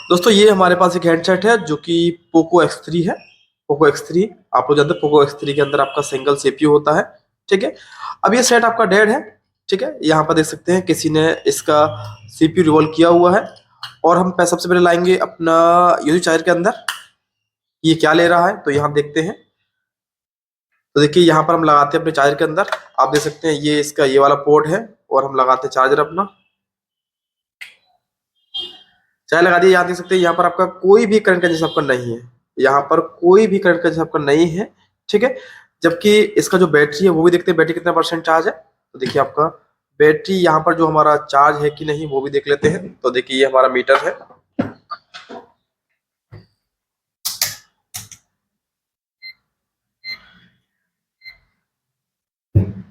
दोस्तों ये हमारे पास एक हेडसेट है जो कि पोको X3 है। पोको X3 आप लोग जानते हैं, पोको X3 के अंदर आपका सिंगल सीपीयू होता है। ठीक है। अब ये सेट आपका डेड है। ठीक है, यहाँ पर देख सकते हैं किसी ने इसका सीपीयू रिवॉल्व किया हुआ है। और हम सबसे पहले लाएंगे अपना यूजी चार्जर के अंदर ये क्या ले रहा है, तो यहाँ देखते हैं। तो देखिए यहाँ पर हम लगाते हैं अपने चार्जर के अंदर। आप देख सकते हैं ये इसका ये वाला पोर्ट है और हम लगाते हैं चार्जर अपना। चाहे लगा दिए। यहाँ देख सकते हैं यहाँ पर आपका कोई भी करंट का जैसा आपका नहीं है। यहाँ पर कोई भी करंट का जैसा आपका नहीं है। ठीक है। जबकि इसका जो बैटरी है वो भी देखते हैं, बैटरी कितना परसेंट चार्ज है। तो देखिए आपका बैटरी यहाँ पर जो हमारा चार्ज है कि नहीं वो भी देख लेते हैं। तो देखिए ये हमारा मीटर है।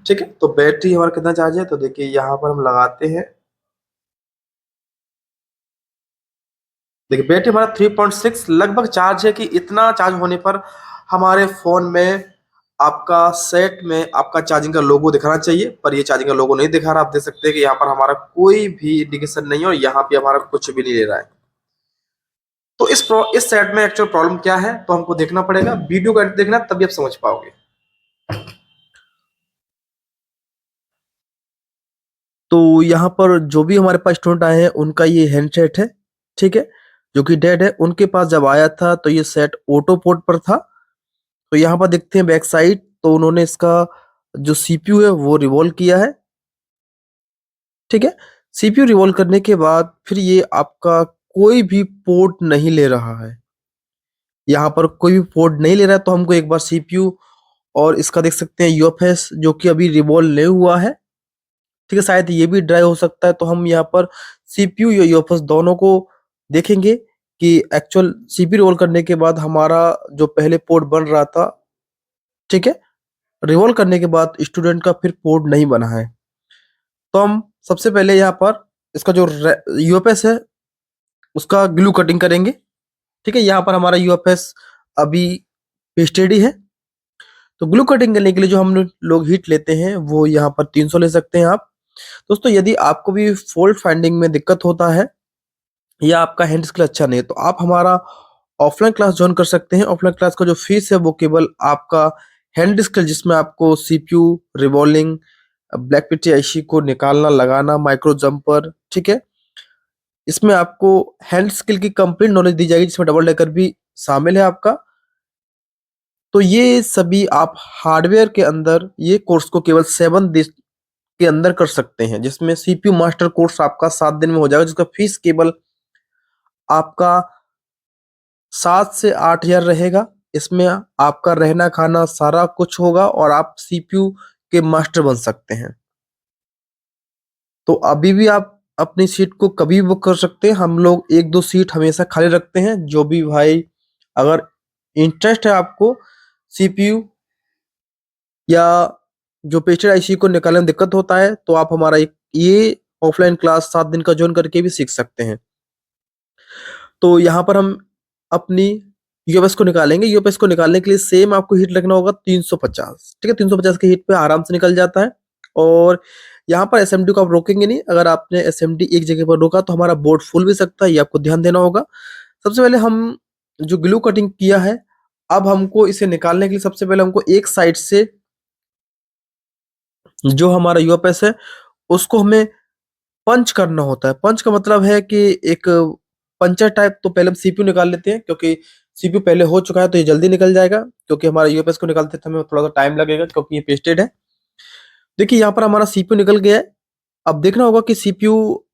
ठीक है, तो बैटरी हमारा कितना चार्ज है, तो देखिए यहाँ पर हम लगाते हैं। देखिए बैटरी हमारा 3.6 लगभग चार्ज है, कि इतना चार्ज होने पर हमारे फोन में आपका सेट में आपका चार्जिंग का लोगो दिखाना चाहिए, पर ये चार्जिंग का लोगो नहीं दिखा रहा। आप देख सकते हैं कि यहाँ पर हमारा कोई भी इंडिकेशन नहीं है और यहाँ पे हमारा कुछ भी नहीं ले रहा है। तो इस सेट में एक्चुअल प्रॉब्लम क्या है, तो हमको देखना पड़ेगा, वीडियो का देखना तभी आप समझ पाओगे। तो यहाँ पर जो भी हमारे पास स्टूडेंट आए हैं उनका ये हैंडसेट है। ठीक है, जो कि डेड है। उनके पास जब आया था तो ये सेट ऑटो पोर्ट पर था। तो यहाँ पर देखते हैं बैक साइड, तो उन्होंने इसका जो सीपीयू है वो रिवॉल्व किया है। ठीक है, सीपीयू रिवॉल्व करने के बाद फिर ये आपका कोई भी पोर्ट नहीं ले रहा है। यहाँ पर कोई भी पोर्ट नहीं ले रहा है, तो हमको एक बार सीपीयू और इसका देख सकते हैं यूएफएस जो कि अभी रिवॉल्व नहीं हुआ है। ठीक है, शायद ये भी ड्राई हो सकता है। तो हम यहाँ पर सीपीयू या यूएफएस दोनों को देखेंगे कि एक्चुअल सीपीयू रिवॉल्व करने के बाद हमारा जो पहले पोर्ट बन रहा था, ठीक है, रिवॉल्व करने के बाद स्टूडेंट का फिर पोर्ट नहीं बना है। तो हम सबसे पहले यहाँ पर इसका जो यूएफएस है उसका ग्लू कटिंग करेंगे। ठीक है, यहाँ पर हमारा यूएफएस अभी पेस्टेड ही है। तो ग्लू कटिंग करने के लिए जो हम लोग हीट लेते हैं वो यहाँ पर 300 ले सकते हैं आप। दोस्तों यदि आपको भी फॉल्ट फाइंडिंग में दिक्कत होता है या आपका हैंड स्किल अच्छा नहीं है, तो आप हमारा ऑफलाइन क्लास ज्वाइन कर सकते हैं। ऑफलाइन क्लास का जो फीस है वो केवल आपका हैंड स्किल, जिसमें आपको सीपीयू रिवॉल्विंग, ब्लैक पिटी आईसी को निकालना लगाना, माइक्रो जंपर, ठीक है, इसमें आपको हैंड स्किल की कंप्लीट नॉलेज दी जाएगी, जिसमें डबल डेकर भी शामिल है आपका। तो ये सभी आप हार्डवेयर के अंदर ये कोर्स को केवल 7 दिन के अंदर कर सकते हैं, जिसमें सीपीयू मास्टर कोर्स आपका 7 दिन में हो जाएगा, जिसका फीस केवल आपका 7 से 8 हजार रहेगा। इसमें आपका रहना खाना सारा कुछ होगा और आप सीपीयू के मास्टर बन सकते हैं। तो अभी भी आप अपनी सीट को कभी बुक कर सकते हैं। हम लोग 1-2 सीट हमेशा खाली रखते हैं। जो भी भाई अगर इंटरेस्ट है आपको सीपीयू या जो पेस्टेड आईसी को निकालने में दिक्कत होता है, तो आप हमारा एक ये ऑफलाइन क्लास 7 दिन का ज्वाइन करके भी सीख सकते हैं। तो यहाँ पर हम अपनी यूएस को निकालेंगे। यूएस को निकालने के लिए सेम आपको हीट लगना होगा 350। ठीक है, 350 के हीट पे आराम से निकल जाता है। और यहाँ पर एसएमडी को आप रोकेंगे नहीं। अगर आपने एसएमडी एक जगह पर रोका तो हमारा बोर्ड फूल भी सकता है, ये आपको ध्यान देना होगा। सबसे पहले हम जो ग्लू कटिंग किया है, अब हमको इसे निकालने के लिए सबसे पहले हमको एक साइड से जो हमारा यूएस है उसको हमें पंच करना होता है। पंच का मतलब है कि एक पंचर टाइप। तो पहले हम सीपीयू निकाल लेते हैं, क्योंकि सीपीयू पहले हो चुका है तो ये जल्दी निकल जाएगा, क्योंकि हमारा यूएस को निकालते समय थोड़ा सा टाइम लगेगा क्योंकि ये पेस्टेड है। देखिए यहाँ पर हमारा सीपीयू निकल गया है। अब देखना होगा कि सीपीयू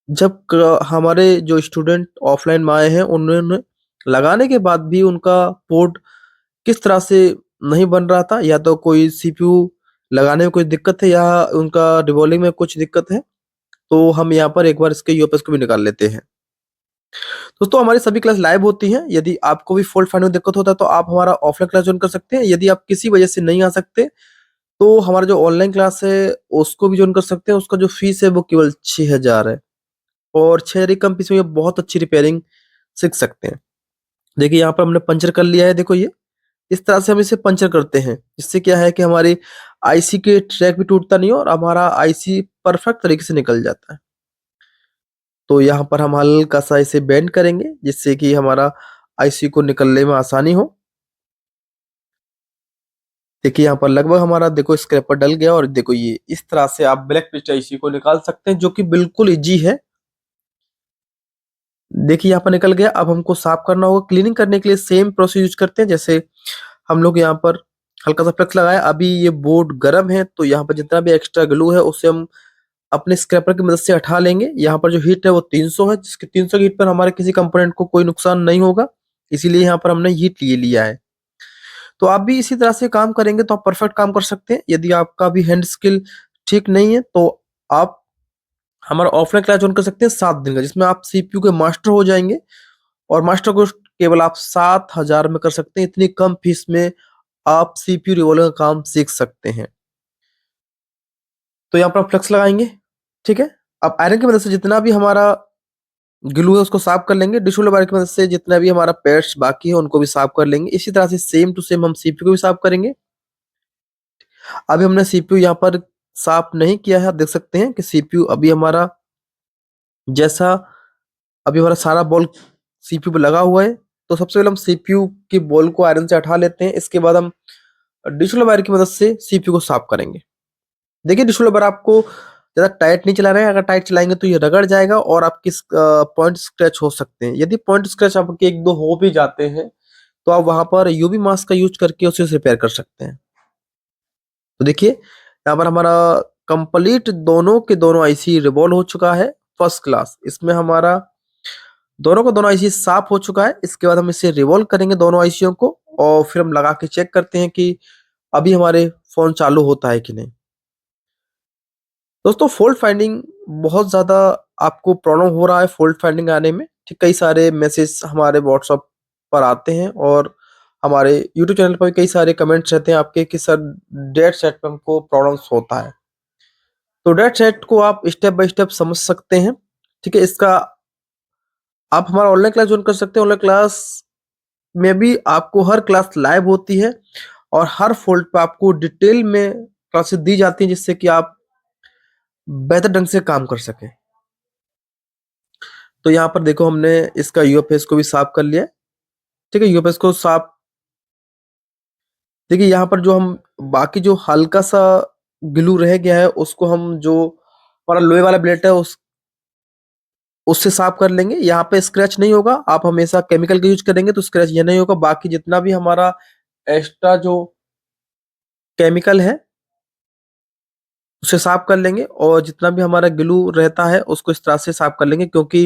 जब हमारे जो स्टूडेंट ऑफलाइन में आए हैं उन्होंने लगाने के बाद भी उनका पोर्ट किस तरह से नहीं बन रहा था, या तो कोई सीपीयू लगाने में कोई दिक्कत है या उनका रिवॉल्विंग में कुछ दिक्कत है, तो हम यहाँ पर एक बार इसके यूएस को भी निकाल लेते हैं। दोस्तों हमारी सभी क्लास लाइव होती हैं। यदि आपको भी फॉल्ट फाइंडिंग में दिक्कत होता है तो आप हमारा ऑफलाइन क्लास ज्वाइन कर सकते हैं। यदि आप किसी वजह से नहीं आ सकते तो हमारा जो ऑनलाइन क्लास है उसको भी ज्वाइन कर सकते हैं। उसका जो फीस है वो केवल 6000 है और 6000 की कम फीस में ये बहुत अच्छी रिपेयरिंग सीख सकते हैं। देखिए यहाँ पर हमने पंचर कर लिया है। देखो ये इस तरह से हम इसे पंचर करते हैं, जिससे क्या है कि हमारी आईसी के ट्रैक भी टूटता नहीं है और हमारा आईसी परफेक्ट तरीके से निकल जाता है। तो यहाँ पर हम हल्का सा इसे बेंड करेंगे जिससे कि हमारा आईसी को निकलने में आसानी हो। देखिए यहाँ पर लगभग हमारा देखो स्क्रैपर डल गया, और देखो ये इस तरह से आप ब्लैक पेस्ट आईसी को निकाल सकते हैं, जो कि बिल्कुल इजी है। देखिए यहाँ पर निकल गया। अब हमको साफ करना होगा। क्लीनिंग करने के लिए सेम प्रोसेस यूज करते हैं जैसे हम लोग यहाँ पर हल्का सा फ्लक्स लगाया। अभी ये बोर्ड गर्म है तो यहाँ पर जितना भी एक्स्ट्रा ग्लू है उसे हम अपने स्क्रैपर की मदद से हटा लेंगे। यहाँ पर जो हीट है वो 300 है, जिसकी 300 की हीट पर हमारे किसी कंपोनेंट को कोई नुकसान नहीं होगा, इसीलिए यहाँ पर हमने हीट ले लिया है। तो आप भी इसी तरह से काम करेंगे तो आप परफेक्ट काम कर सकते हैं। यदि आपका भी हैंड स्किल ठीक नहीं है तो आप हमारा ऑफलाइन क्लास ज्वाइन कर सकते हैं 7 दिन का, जिसमें आप सीपीयू के मास्टर हो जाएंगे, और मास्टर कोर्स केवल आप 7,000 में कर सकते हैं। इतनी कम फीस में आप सीपीयू रिवॉल्वर का काम सीख सकते हैं। तो यहाँ पर आप फ्लक्स लगाएंगे, ठीक है। अब आयरन की मदद से जितना भी हमारा ग्लू है उसको साफ कर लेंगे। डिशुलर वायर की मदद से जितना भी हमारा पैड्स बाकी है उनको भी साफ कर लेंगे। इसी तरह से सेम टू सेम हम सीपीयू को भी साफ करेंगे। अभी हमने सीपीयू यहाँ पर साफ नहीं किया है। आप देख सकते हैं कि सीपीयू अभी हमारा जैसा अभी हमारा सारा बॉल सीपीयू पे लगा हुआ है। तो सबसे पहले हम सीपीयू की बॉल को आयरन से हटा लेते हैं। इसके बाद हम डिशुलर वायर की मदद से सीपीयू को साफ करेंगे। देखिए डिशुलर वायर आपको ज्यादा टाइट नहीं चलाना है। अगर टाइट चलाएंगे तो ये रगड़ जाएगा और आपकी पॉइंट स्क्रैच हो सकते हैं। यदि पॉइंट स्क्रैच आपके एक दो हो भी जाते हैं तो आप वहां पर यूवी मास्क का यूज करके उसे रिपेयर कर सकते हैं। तो देखिए यहाँ पर हमारा कंप्लीट दोनों के दोनों आईसी रिवॉल्व हो चुका है फर्स्ट क्लास। इसमें हमारा दोनों का दोनों आईसी साफ हो चुका है। इसके बाद हम इसे रिवॉल्व करेंगे दोनों आईसीओ को, और फिर हम लगा के चेक करते हैं कि अभी हमारे फोन चालू होता है कि नहीं। दोस्तों फॉल्ट फाइंडिंग बहुत ज्यादा आपको प्रॉब्लम हो रहा है फॉल्ट फाइंडिंग आने में, ठीक। कई सारे मैसेज हमारे व्हाट्सएप पर आते हैं और हमारे यूट्यूब चैनल पर भी कई सारे कमेंट्स रहते हैं आपके कि सर डेट सेट पे हमको प्रॉब्लम्स होता है। तो डेट सेट को आप स्टेप बाय स्टेप समझ सकते हैं, ठीक है। इसका आप हमारा ऑनलाइन क्लास ज्वाइन कर सकते हैं। ऑनलाइन क्लास में भी आपको हर क्लास लाइव होती है और हर फॉल्ट पे आपको डिटेल में क्लासेस दी जाती हैं, जिससे कि आप बेहतर ढंग से काम कर सकें। तो यहाँ पर देखो हमने इसका यूएफएस को भी साफ कर लिया है, ठीक है। यूएफएस को साफ देखिए यहाँ पर जो हम बाकी जो हल्का सा ग्लू रह गया है उसको हम जो हमारा लोहे वाला ब्लेड है उससे साफ कर लेंगे। यहाँ पे स्क्रैच नहीं होगा। आप हमेशा केमिकल का यूज करेंगे तो स्क्रैच ये नहीं होगा। बाकी जितना भी हमारा एक्स्ट्रा जो केमिकल है उसे साफ कर लेंगे, और जितना भी हमारा ग्लू रहता है उसको इस तरह से साफ कर लेंगे, क्योंकि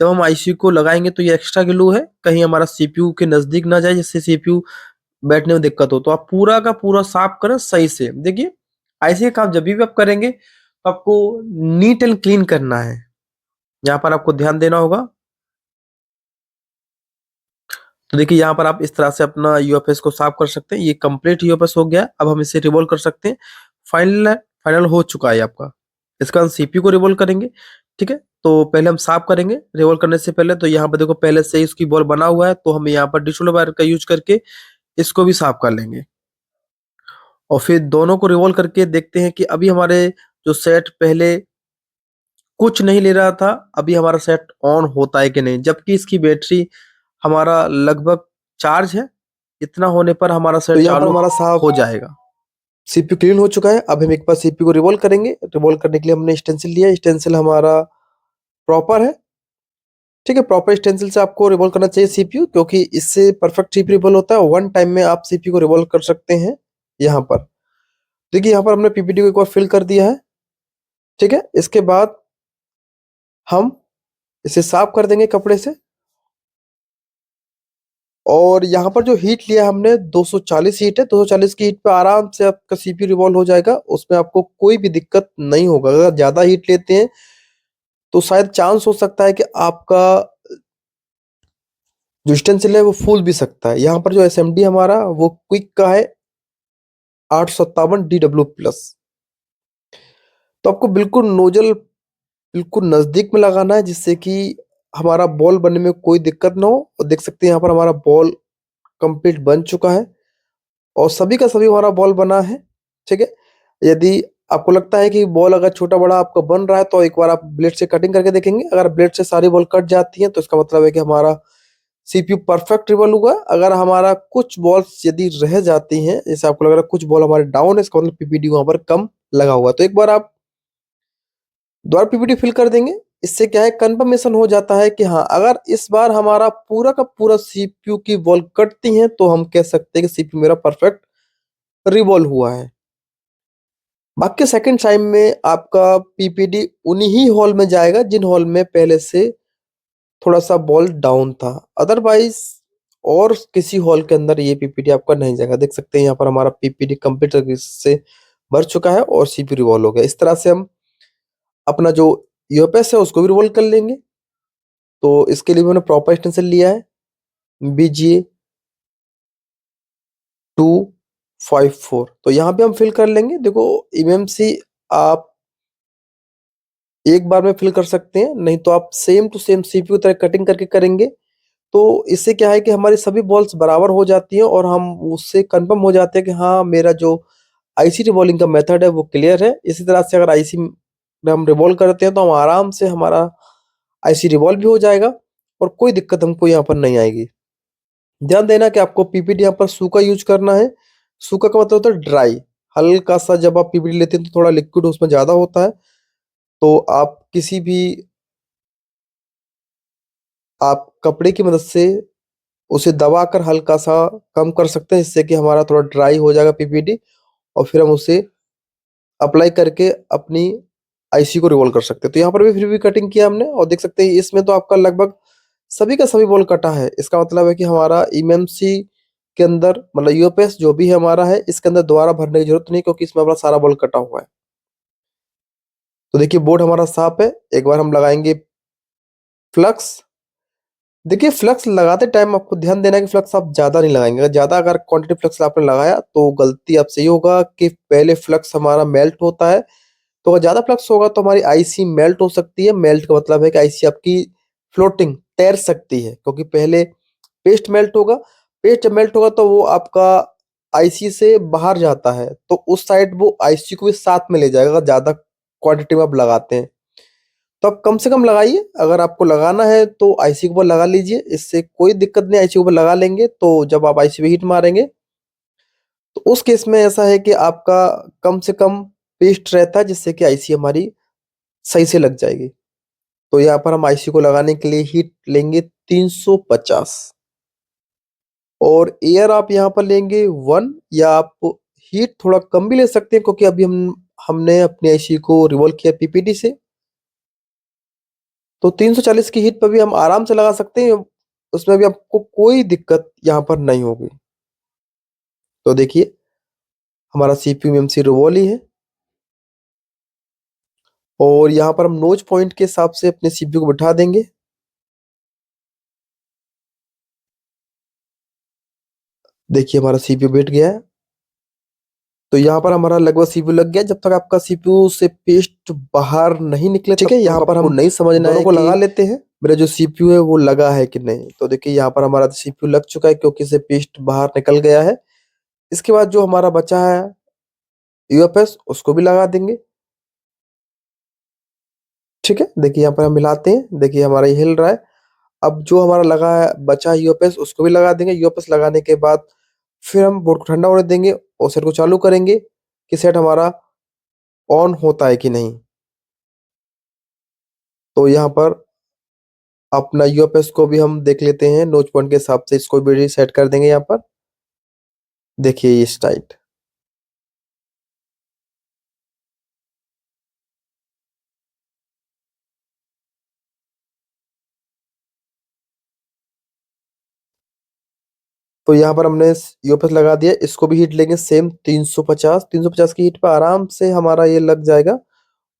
जब हम आईसीयू को लगाएंगे तो ये एक्स्ट्रा ग्लू है, कहीं हमारा सीपीयू के नजदीक ना जाए जिससे सीपीयू बैठने में दिक्कत हो। तो आप पूरा का पूरा साफ करें सही से। देखिए आईसी का काम जब भी आप करेंगे तो आपको नीट एंड क्लीन करना है, यहाँ पर आपको ध्यान देना होगा। तो देखिए यहाँ पर आप इस तरह से अपना यूएफएस को साफ कर सकते हैं। ये कंप्लीट यूएफएस हो गया। अब हम इसे रिवॉल्व कर सकते हैं। फाइनल फाइनल हो चुका है आपका। इसका हम सीपीयू को रिवॉल्व करेंगे, ठीक है। तो पहले हम साफ करेंगे रिवॉल्व करने से पहले। तो यहाँ पर देखो पहले से ही इसकी बॉल बना हुआ है, तो हम यहाँ पर डिशुलर वायर का यूज करके इसको भी साफ कर लेंगे, और फिर दोनों को रिवॉल्व करके देखते हैं कि अभी हमारे जो सेट पहले कुछ नहीं ले रहा था अभी हमारा सेट ऑन होता है कि नहीं, जबकि इसकी बैटरी हमारा लगभग चार्ज है। इतना होने पर हमारा सेट तो यहाँ पर चालू हमारा साफ हो जाएगा। सीपीयू क्लीन हो चुका है। अब हम एक बार सीपीयू को रिवॉल्व करेंगे। रिवॉल्व करने के लिए हमने स्टेंसिल लिया है। स्टेंसिल हमारा प्रॉपर है, ठीक है। प्रॉपर स्टेंसिल से आपको रिवॉल्व करना चाहिए सीपीयू, क्योंकि इससे परफेक्ट सीपीयू रिवॉल्व होता है। वन टाइम में आप सीपीयू को रिवॉल्व कर सकते हैं। यहाँ पर देखिए यहाँ पर हमने पीपीटी को एक बार फिल कर दिया है, ठीक है। इसके बाद हम इसे साफ कर देंगे कपड़े से, और यहाँ पर जो हीट लिया हमने 240 हीट है। 240 की हीट पे आराम से आपका सीपीयू रिवॉल्व हो जाएगा। उसमें आपको कोई भी दिक्कत नहीं होगा। अगर ज्यादा हीट लेते हैं तो शायद चांस हो सकता है कि आपका जो स्टेंसिल है वो फूल भी सकता है। यहाँ पर जो एसएमडी हमारा वो क्विक का है 857 DW+। तो आपको बिल्कुल नोजल बिल्कुल नजदीक में लगाना है, जिससे कि हमारा बॉल बनने में कोई दिक्कत ना हो। और देख सकते हैं यहाँ पर हमारा बॉल कंप्लीट बन चुका है, और सभी का सभी हमारा बॉल बना है, ठीक है। यदि आपको लगता है कि बॉल अगर छोटा बड़ा आपका बन रहा है तो एक बार आप ब्लेड से कटिंग करके देखेंगे। अगर ब्लेड से सारी बॉल कट जाती हैं तो इसका मतलब है कि हमारा सीपीयू परफेक्ट रिवॉल्व हुआ। अगर हमारा कुछ बॉल्स यदि रह जाती हैं, जैसे आपको लग रहा है कुछ बॉल हमारे डाउन है, इसका मतलब पीपीडी वहां पर कम लगा हुआ है, तो एक बार आप दोबारा पीपीटी फिल कर देंगे। इससे क्या है, कंफर्मेशन हो जाता है कि हाँ, अगर इस बार हमारा पूरा का पूरा सीपीयू की बॉल कटती हैं तो हम कह सकते हैं कि सीपीयू मेरा परफेक्ट रिवॉल्व हुआ है। बाकी सेकंड टाइम में आपका पीपीडी उन्हीं हॉल में जाएगा जिन हॉल में पहले से थोड़ा सा बॉल डाउन था। अदरवाइज और किसी हॉल के अंदर ये पीपीडी आपका नहीं जाएगा। देख सकते हैं यहाँ पर हमारा पीपीडी कंप्लीट तरीके से भर चुका है और सीपीयू रिवॉल्व हो गया। इस तरह से हम अपना जो यूएफएस है उसको भी रिवॉल्व कर लेंगे। तो इसके लिए मैंने प्रॉपर एक्सटेंशन लिया है BGA 254। तो यहाँ पे हम फिल कर लेंगे। देखो, एमएमसी आप एक बार में फिल कर सकते हैं, नहीं तो आप सेम टू सेम सीपीयू तरह कटिंग करके करेंगे तो इससे क्या है कि हमारी सभी बॉल्स बराबर हो जाती हैं और हम उससे कंफर्म हो जाते हैं कि हाँ, मेरा जो आईसी रिवॉल्विंग का मेथड है वो क्लियर है। इसी तरह से अगर आईसी में हम रिवॉल्व करते हैं तो हम आराम से हमारा आईसी रिवॉल्व भी हो जाएगा और कोई दिक्कत हमको यहाँ पर नहीं आएगी। ध्यान देना कि आपको पीपीटी यहाँ पर सूखा यूज करना है। सूखा का मतलब होता है ड्राई। हल्का सा जब आप पीपीटी लेते हैं तो थोड़ा लिक्विड उसमें ज्यादा होता है, तो आप किसी भी आप कपड़े की मदद से उसे दबाकर हल्का सा कम कर सकते हैं, जिससे कि हमारा थोड़ा ड्राई हो जाएगा पीपीटी और फिर हम उसे अप्लाई करके अपनी आईसी को रिवॉल्व कर सकते हैं। तो यहाँ पर भी फिर भी कटिंग किया हमने और देख सकते हैं इसमें तो आपका लगभग सभी का सभी बॉल कटा है। इसका मतलब है कि हमारा एमएमसी के अंदर मतलब यूएफएस जो भी है हमारा है, इसके अंदर दोबारा भरने की जरूरत नहीं, क्योंकि इसमें हमारा सारा बॉल कटा हुआ है। तो देखिए बोर्ड हमारा साफ है। एक बार हम लगाएंगे फ्लक्स। देखिए, फ्लक्स लगाते टाइम आपको ध्यान देना है कि फ्लक्स आप ज्यादा नहीं लगाएंगे। अगर क्वांटिटी फ्लक्स आपने लगाया तो गलती आपसे ये होगा कि पहले फ्लक्स हमारा मेल्ट होता है। तो अगर ज्यादा फ्लक्स होगा तो हमारी आईसी मेल्ट हो सकती है। मेल्ट का मतलब है कि आईसी आपकी फ्लोटिंग तैर सकती है, क्योंकि पहले पेस्ट मेल्ट होगा। पेस्ट जब मेल्ट होगा तो वो आपका आईसी से बाहर जाता है, तो उस साइड वो आईसी को भी साथ में ले जाएगा अगर ज्यादा क्वांटिटी में आप लगाते हैं। तो आप कम से कम लगाइए। अगर आपको लगाना है तो आईसी के ऊपर लगा लीजिए, इससे कोई दिक्कत नहीं। आईसी के ऊपर लगा लेंगे तो जब आप आईसी पे हीट मारेंगे तो उस केस में ऐसा है कि आपका कम से कम पेस्ट रहता है, जिससे कि आईसी हमारी सही से लग जाएगी। तो यहाँ पर हम आईसी को लगाने के लिए हीट लेंगे 350 और एयर आप यहाँ पर लेंगे 1, या आप हीट थोड़ा कम भी ले सकते हैं, क्योंकि अभी हमने अपनी आईसी को रिवॉल्व किया पीपीटी से। तो 340 की हीट पर भी हम आराम से लगा सकते हैं। उसमें भी आपको कोई दिक्कत यहाँ पर नहीं होगी। तो देखिए, हमारा सीपीयू एमसी रिवॉल्व ही है और यहाँ पर हम नोच पॉइंट के हिसाब से अपने सीपीयू को बिठा देंगे। देखिए, हमारा सीपीयू बैठ गया है। तो यहाँ पर हमारा लगभग सीपीयू लग गया। जब तक आपका सीपीयू से पेस्ट बाहर नहीं निकले, ठीक है, यहाँ पर हम नहीं समझना है को लगा लेते हैं मेरा जो सीपीयू है वो लगा है कि नहीं। तो देखिए, यहाँ पर हमारा सीपीयू लग चुका है क्योंकि से पेस्ट बाहर निकल गया है। इसके बाद जो हमारा बचा है यूएफएस, उसको भी लगा देंगे। ठीक है, देखिए यहाँ पर हम मिलाते हैं। देखिए, हमारा ये हिल रहा है। अब जो हमारा लगा है बचा है यूएफएस, उसको भी लगा देंगे। यूएफएस लगाने के बाद फिर हम बोर्ड को ठंडा होने देंगे और सेट को चालू करेंगे कि सेट हमारा ऑन होता है कि नहीं। तो यहाँ पर अपना यूएफएस को भी हम देख लेते हैं नोच पॉइंट के हिसाब से। इसको भी सेट कर देंगे यहाँ पर। देखिए ये टाइट। तो यहाँ पर हमने यूएफएस लगा दिया। इसको भी हीट लेंगे सेम 350 की हीट पर आराम से हमारा ये लग जाएगा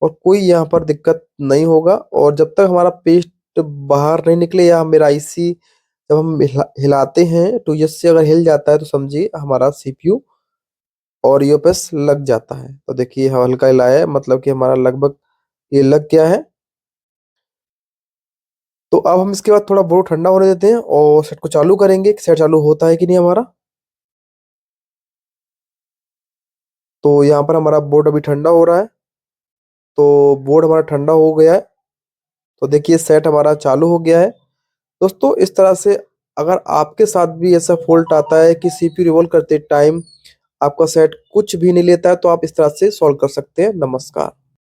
और कोई यहाँ पर दिक्कत नहीं होगा। और जब तक हमारा पेस्ट बाहर नहीं निकले या मेरा आईसी जब हम हिलाते हैं तो इससे अगर हिल जाता है तो समझिए हमारा सीपीयू और यूएफएस लग जाता है। तो देखिए हल्का हिलाया है, मतलब कि हमारा लगभग ये लग गया है। तो अब हम इसके बाद थोड़ा बोर्ड ठंडा होने देते हैं और सेट को चालू करेंगे कि सेट चालू होता है कि नहीं हमारा। तो यहाँ पर हमारा बोर्ड अभी ठंडा हो रहा है। तो बोर्ड हमारा ठंडा हो गया है। तो देखिए सेट हमारा चालू हो गया है। दोस्तों इस तरह से अगर आपके साथ भी ऐसा फॉल्ट आता है कि सीपीयू रिवॉल्व करते टाइम आपका सेट कुछ भी नहीं लेता है, तो आप इस तरह से सॉल्व कर सकते हैं। नमस्कार।